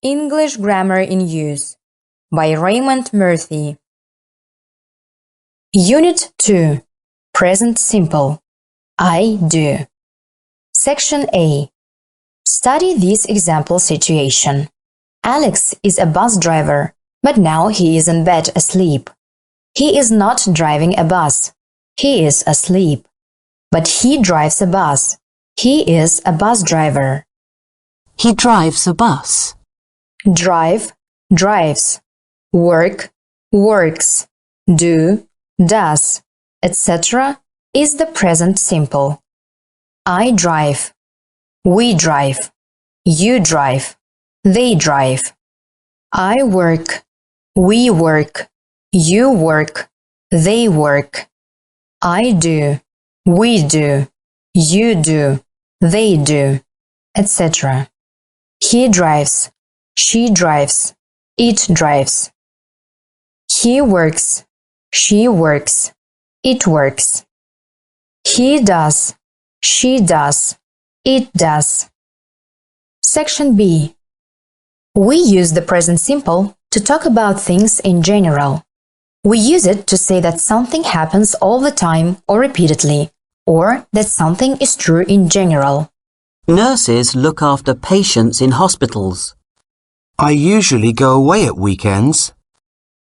English Grammar in Use by Raymond Murphy. Unit 2. Present Simple. I do. Section A. Study this example situation. Alex is a bus driver, but now he is in bed asleep. He is not driving a bus. He is asleep. But he drives a bus. He is a bus driver. He drives a bus. Drive, drives. Work, works. Do, does, etc. is the present simple. I drive. We drive. You drive. They drive. I work. We work. You work. They work. I do. We do. You do. They do, etc. He drives. She drives. It drives. He works. She works. It works. He does. She does. It does. Section B. We use the present simple to talk about things in general. We use it to say that something happens all the time or repeatedly, or that something is true in general. Nurses look after patients in hospitals. I usually go away at weekends.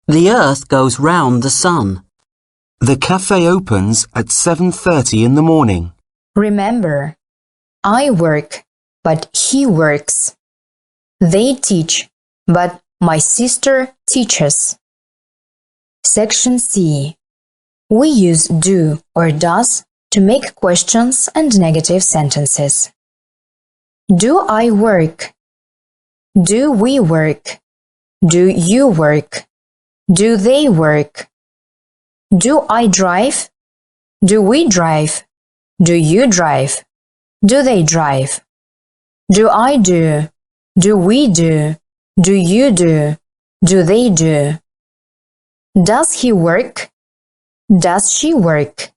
The earth goes round the sun. The cafe opens at 7:30 in the morning. Remember, I work, but he works. They teach, but my sister teaches. Section C. We use do or does to make questions and negative sentences. Do I work? Do we work? Do you work? Do they work? Do I drive? Do we drive? Do you drive? Do they drive? Do I do? Do we do? Do you do? Do they do? Does he work? Does she work?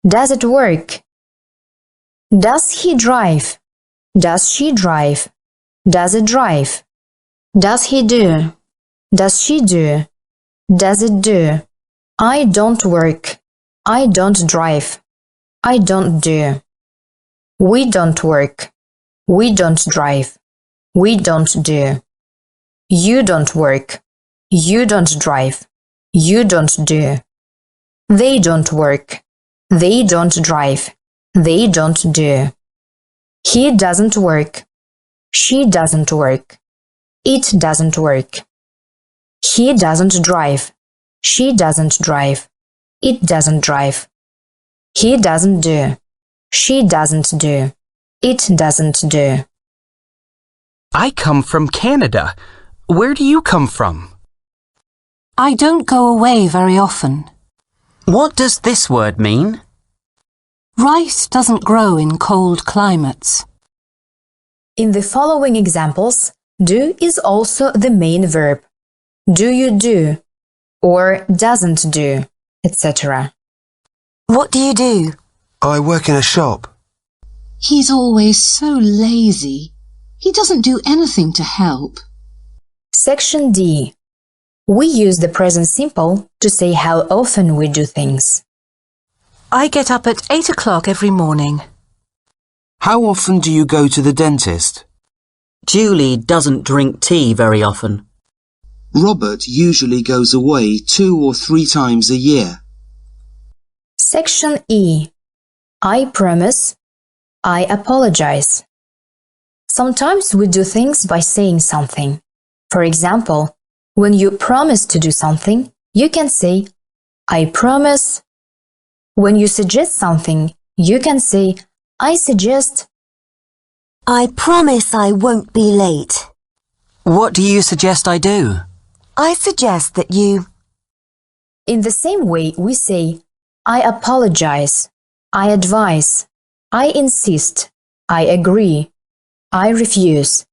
Does it work? Does he drive? Does she drive? Does it drive? Does he do? Does she do? Does it do? I don't work. I don't drive. I don't do. We don't work. We don't drive. We don't do. You don't work. You don't drive. You don't do. They don't work. They don't drive. They don't do. He doesn't work. She doesn't work. It doesn't work. He doesn't drive. She doesn't drive. It doesn't drive. He doesn't do. She doesn't do. It doesn't do. I come from Canada. Where do you come from? I don't go away very often. What does this word mean? Rice doesn't grow in cold climates. In the following examples, do is also the main verb. Do you do? Or doesn't do, etc. What do you do? I work in a shop. He's always so lazy. He doesn't do anything to help. Section D. We use the present simple to say how often we do things. I get up at 8 o'clock every morning. How often do you go to the dentist? Julie doesn't drink tea very often. Robert usually goes away 2 or 3 times a year. Section E. I promise. I apologize. Sometimes we do things by saying something. For example, when you promise to do something, you can say, I promise. When you suggest something, you can say, I suggest. I promise I won't be late. What do you suggest I do? I suggest that you... In the same way, we say, I apologize. I advise. I insist. I agree. I refuse.